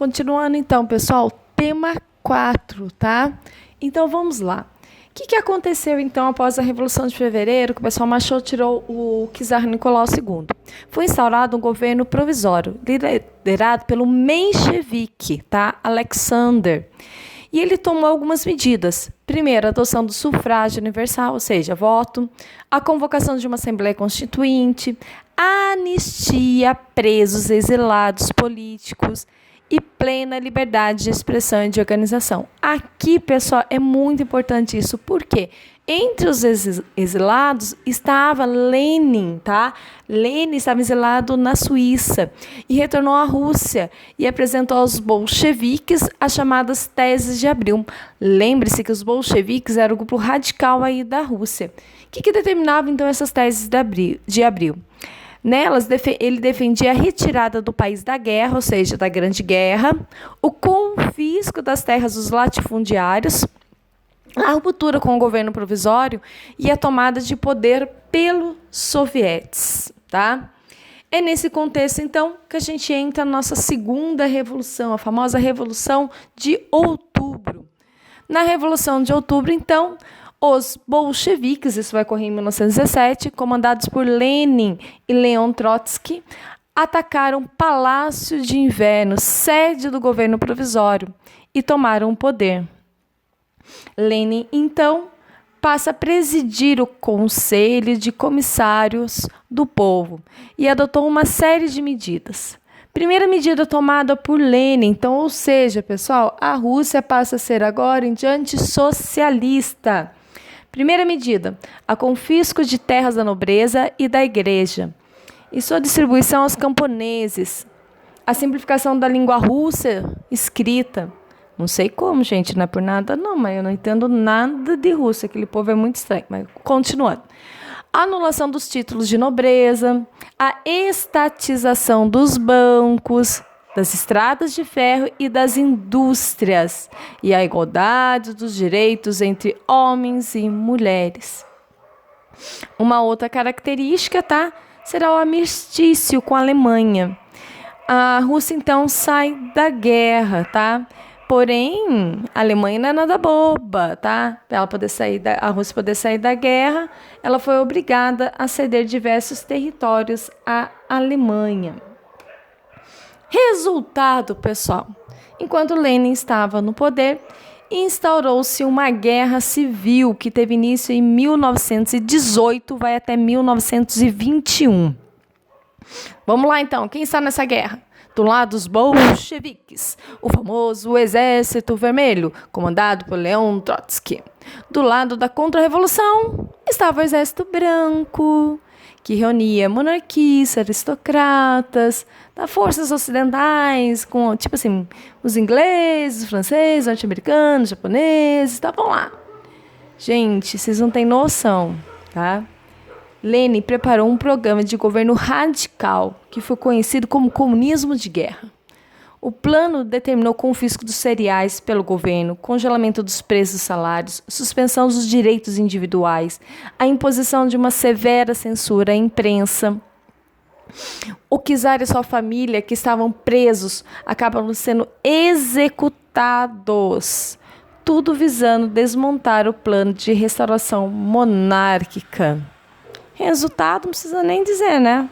Continuando então, pessoal, tema 4, tá? Então vamos lá. O que aconteceu então após a Revolução de Fevereiro, que o pessoal marchou, tirou o czar Nicolau II? Foi instaurado um governo provisório, liderado pelo menchevique, tá? Alexander. E ele tomou algumas medidas. Primeiro, a adoção do sufrágio universal, ou seja, voto, a convocação de uma Assembleia Constituinte, a anistia a presos, exilados políticos e plena liberdade de expressão e de organização. Aqui, pessoal, é muito importante isso, porque entre os exilados estava Lenin, tá? Lenin estava exilado na Suíça e retornou à Rússia e apresentou aos bolcheviques as chamadas Teses de Abril. Lembre-se que os bolcheviques eram o grupo radical aí da Rússia. O que determinava, então, essas Teses de Abril? Nelas, ele defendia a retirada do país da guerra, ou seja, da Grande Guerra, o confisco das terras dos latifundiários, a ruptura com o governo provisório e a tomada de poder pelos sovietes, tá? É nesse contexto, então, que a gente entra na nossa segunda revolução, a famosa Revolução de Outubro. Na Revolução de Outubro, então, os bolcheviques, isso vai ocorrer em 1917, comandados por Lenin e Leon Trotsky, atacaram o Palácio de Inverno, sede do governo provisório, e tomaram o poder. Lenin, então, passa a presidir o Conselho de Comissários do Povo e adotou uma série de medidas. Primeira medida tomada por Lenin, então, ou seja, pessoal, a Rússia passa a ser agora em diante socialista. Primeira medida, a confisco de terras da nobreza e da igreja e sua distribuição aos camponeses. A simplificação da língua russa escrita. Não sei como, gente, não é por nada não, mas eu não entendo nada de russo, aquele povo é muito estranho. Mas continuando. A anulação dos títulos de nobreza, a estatização dos bancos, das estradas de ferro e das indústrias, e a igualdade dos direitos entre homens e mulheres. Uma outra característica, tá, será o armistício com a Alemanha. A Rússia, então, sai da guerra, tá? Porém, a Alemanha não é nada boba, tá? Para ela poder a Rússia poder sair da guerra, ela foi obrigada a ceder diversos territórios à Alemanha. Resultado, pessoal, enquanto Lenin estava no poder, instaurou-se uma guerra civil que teve início em 1918, vai até 1921. Vamos lá, então, quem está nessa guerra? Do lado dos bolcheviques, o famoso Exército Vermelho, comandado por Leon Trotsky. Do lado da Contra-Revolução estava o Exército Branco, que reunia monarquistas, aristocratas, forças ocidentais, com, tipo assim, os ingleses, os franceses, os norte-americanos, os japoneses, estavam lá. Gente, vocês não têm noção, tá? Lenin preparou um programa de governo radical, que foi conhecido como comunismo de guerra. O plano determinou o confisco dos cereais pelo governo, congelamento dos preços dos salários, suspensão dos direitos individuais, a imposição de uma severa censura à imprensa. O czar e sua família, que estavam presos, acabam sendo executados, tudo visando desmontar o plano de restauração monárquica. Resultado, não precisa nem dizer, né?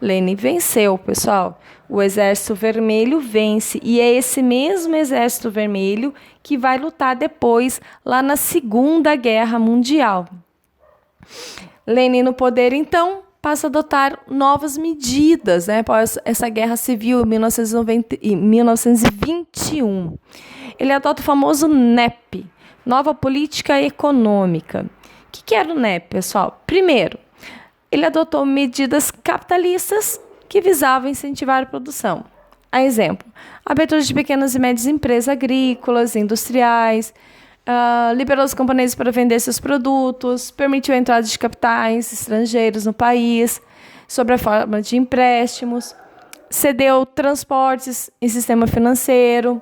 Lenin venceu, pessoal. O Exército Vermelho vence. E é esse mesmo Exército Vermelho que vai lutar depois, lá na Segunda Guerra Mundial. Lenin no poder, então, passa a adotar novas medidas, né, após essa guerra civil em 1921. Ele adota o famoso NEP, Nova Política Econômica. O que era o NEP, pessoal? Primeiro, ele adotou medidas capitalistas que visavam incentivar a produção. A exemplo, abertura de pequenas e médias empresas agrícolas, industriais, liberou os camponeses para vender seus produtos, permitiu a entrada de capitais estrangeiros no país, sob a forma de empréstimos, cedeu transportes e sistema financeiro,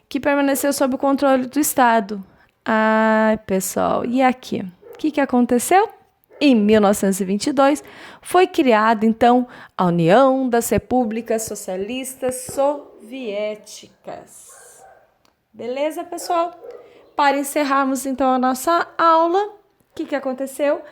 que permaneceu sob o controle do Estado. Pessoal, e aqui? O que aconteceu? Em 1922, foi criada, então, a União das Repúblicas Socialistas Soviéticas. soviéticas. Beleza, pessoal? Para encerrarmos, então, a nossa aula, o que aconteceu?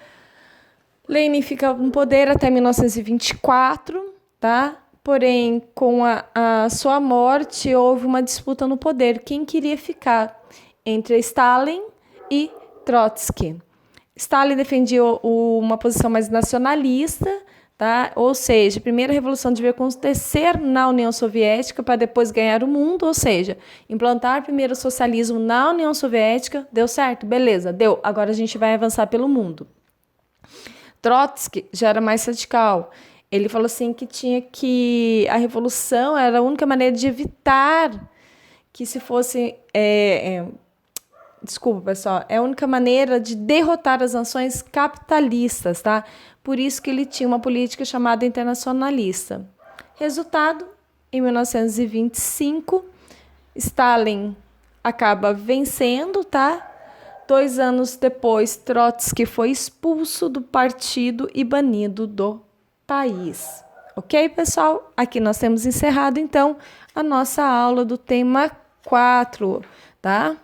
Lenin fica no poder até 1924, tá? Porém, com a sua morte, houve uma disputa no poder. Quem queria ficar entre Stalin e Trotsky? Stalin defendia uma posição mais nacionalista, tá? Ou seja, a primeira revolução devia acontecer na União Soviética para depois ganhar o mundo, ou seja, implantar primeiro o socialismo na União Soviética. Deu certo? Beleza, deu. Agora a gente vai avançar pelo mundo. Trotsky já era mais radical. Ele falou assim que a revolução era a única maneira de evitar que se fosse... Desculpa, pessoal. É a única maneira de derrotar as nações capitalistas, tá? Por isso que ele tinha uma política chamada internacionalista. Resultado, em 1925, Stalin acaba vencendo, tá? 2 anos depois, Trotsky foi expulso do partido e banido do país. Ok, pessoal? Aqui nós temos encerrado, então, a nossa aula do tema 4, tá?